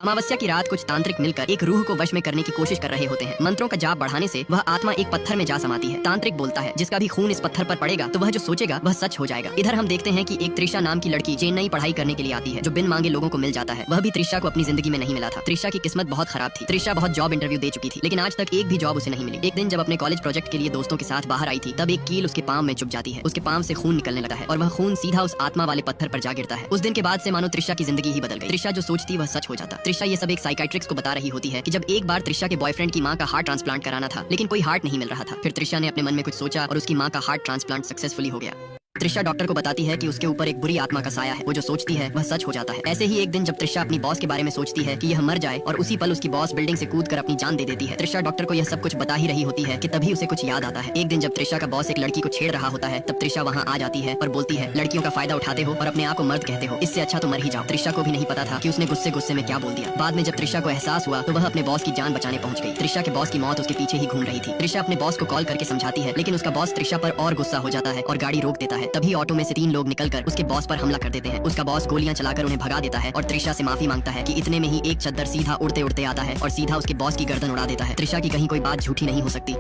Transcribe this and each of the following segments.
अमावस्या की रात कुछ तांत्रिक मिलकर एक रूह को वश में करने की कोशिश कर रहे होते हैं। मंत्रों का जाप बढ़ाने से वह आत्मा एक पत्थर में जा समाती है। तांत्रिक बोलता है जिसका भी खून इस पत्थर पर पड़ेगा तो वह जो सोचेगा वह सच हो जाएगा। इधर हम देखते हैं कि एक त्रिशा नाम की लड़की चेन्नई पढ़ाई करने के लिए आती है जो बिन मांगे लोगों को मिल जाता है। वह भी त्रिशा को अपनी जिंदगी में नहीं मिला था। त्रिशा की किस्मत बहुत खराब थी। त्रिशा बहुत जॉब इंटरव्यू दे चुकी थी लेकिन आज तक एक भी जॉब उसे नहीं मिली। एक दिन जब अपने कॉलेज प्रोजेक्ट के लिए दोस्तों के साथ बाहर आई थी तब एक कील उसके पांव में चुभ जाती है। उसके पांव से खून निकलने लगा है और वह खून सीधा उस आत्मा वाले पत्थर पर जा गिरता है। उस दिन के बाद से मानो त्रिशा की जिंदगी ही बदल गई। त्रिशा जो सोचती वह सच हो जाता। त्रिशा ये सब एक साइकाइट्रिस्ट को बता रही होती है कि जब एक बार त्रिशा के बॉयफ्रेंड की मां का हार्ट ट्रांसप्लांट कराना था लेकिन कोई हार्ट नहीं मिल रहा था। फिर त्रिशा ने अपने मन में कुछ सोचा और उसकी मां का हार्ट ट्रांसप्लांट सक्सेसफुली हो गया। त्रिशा डॉक्टर को बताती है कि उसके ऊपर एक बुरी आत्मा का साया है। वो जो सोचती है वह सच हो जाता है। ऐसे ही एक दिन जब त्रिशा अपनी बॉस के बारे में सोचती है कि यह मर जाए और उसी पल उसकी बॉस बिल्डिंग से कूदकर अपनी जान दे देती है। त्रिशा डॉक्टर को यह सब कुछ बता ही रही होती है कि तभी उसे कुछ याद आता है। एक दिन जब त्रिशा का बॉस एक लड़की को छेड़ रहा होता है तब त्रिशा वहाँ आ जाती है और बोलती है लड़कियों का फायदा उठाते हो और अपने आप को मर्द कहते हो, इससे अच्छा तो मर ही जाओ। त्रिशा को भी नहीं पता था कि उसने गुस्से गुस्से में क्या बोल दिया। बाद में जब त्रिशा को एहसास हुआ तो वह अपने बॉस की जान बचाने पहुंच गई। त्रिशा के बॉस की मौत उसके पीछे ही घूम रही थी। त्रिशा अपने बॉस को कॉल करके समझाती है लेकिन उसका बॉस त्रिशा पर और गुस्सा हो जाता है और गाड़ी रोक देता है। तभी ऑटो में से 3 लोग निकलकर उसके बॉस पर हमला कर देते हैं। उसका बॉस गोलियां चलाकर उन्हें भगा देता है और त्रिशा से माफी मांगता है कि इतने में ही एक चद्दर सीधा उड़ते उड़ते आता है और सीधा उसके बॉस की गर्दन उड़ा देता है। त्रिशा की कहीं कोई बात झूठी नहीं हो सकती।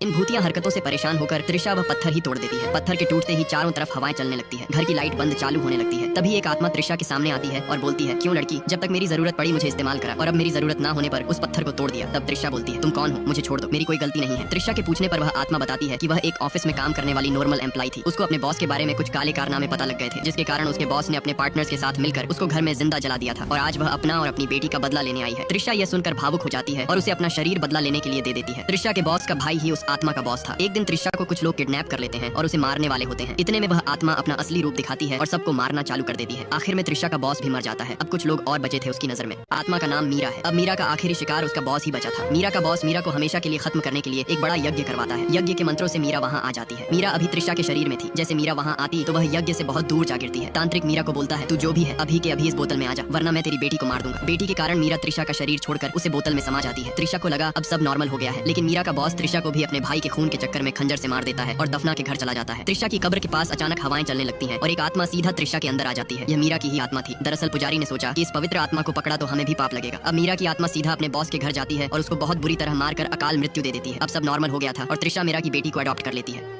इन भूतिया हरकतों से परेशान होकर त्रिशा वह पत्थर ही तोड़ देती है। पत्थर के टूटते ही चारों तरफ हवाएं चलने लगती है। घर की लाइट बंद चालू होने लगती है। तभी एक आत्मा त्रिशा के सामने आती है और बोलती है क्यों लड़की, जब तक मेरी जरूरत पड़ी मुझे इस्तेमाल करा और अब मेरी जरूरत ना होने पर उस पत्थर को तोड़ दिया। तब त्रिशा बोलती है तुम कौन हो, मुझे छोड़ दो, मेरी कोई गलती नहीं है। त्रिशा के पूछने पर वह आत्मा बताती है कि वह एक ऑफिस में काम करने वाली नॉर्मल एम्प्लॉय थी। उसको अपने बॉस के बारे में कुछ काले कारनामे पता लग गए थे जिसके कारण उसके बॉस ने अपने पार्टनर्स के साथ मिलकर उसको घर में जिंदा जला दिया था और आज वह अपना और अपनी बेटी का बदला लेने आई है। त्रिशा यह सुनकर भावुक हो जाती है और उसे अपना शरीर बदला लेने के लिए दे देती है। त्रिशा के बॉस का भाई ही उस आत्मा का बॉस था। एक दिन त्रिशा को कुछ लोग किडनैप कर लेते हैं और उसे मारने वाले होते हैं। इतने में वह आत्मा अपना असली रूप दिखाती है और सबको मारना चालू कर देती है। आखिर में त्रिशा का बॉस भी मर जाता है। अब कुछ लोग और बचे थे उसकी नजर में। आत्मा का नाम मीरा है। अब मीरा का आखिरी शिकार उसका बॉस ही बचा था। मीरा का बॉस मीरा को हमेशा के लिए खत्म करने के लिए एक बड़ा यज्ञ करवाता है। यज्ञ के मंत्रों से मीरा वहाँ आ जाती है। मीरा अभी त्रिशा के शरीर में थी। जैसे मीरा वहाँ आती तो वह यज्ञ से बहुत दूर जा गिरती है। तांत्रिक मीरा को बोलता है तू जो भी है अभी के अभी इस बोतल में आ जा वरना मैं तेरी बेटी को मार दूंगा। बेटी के कारण मीरा त्रिशा का शरीर छोड़कर उसे बोतल में समा जाती है। त्रिशा को लगा अब सब नॉर्मल हो गया है लेकिन मीरा का बॉस त्रिशा को भी अपने भाई के खून के चक्कर में खंजर से मार देता है और दफना के घर चला जाता है। त्रिशा की कब्र के पास अचानक हवाएं चलने लगती हैं और एक आत्मा सीधा त्रिशा के अंदर आ जाती है। यह मीरा की ही आत्मा थी। दरअसल पुजारी ने सोचा कि इस पवित्र आत्मा को पकड़ा तो हमें भी पाप लगेगा। अब मीरा की आत्मा सीधा अपने बॉस के घर जाती है और उसको बहुत बुरी तरह मारकर अकाल मृत्यु दे देती है। अब सब नॉर्मल हो गया था और त्रिशा मीरा की बेटी को अडॉप्ट कर लेती है।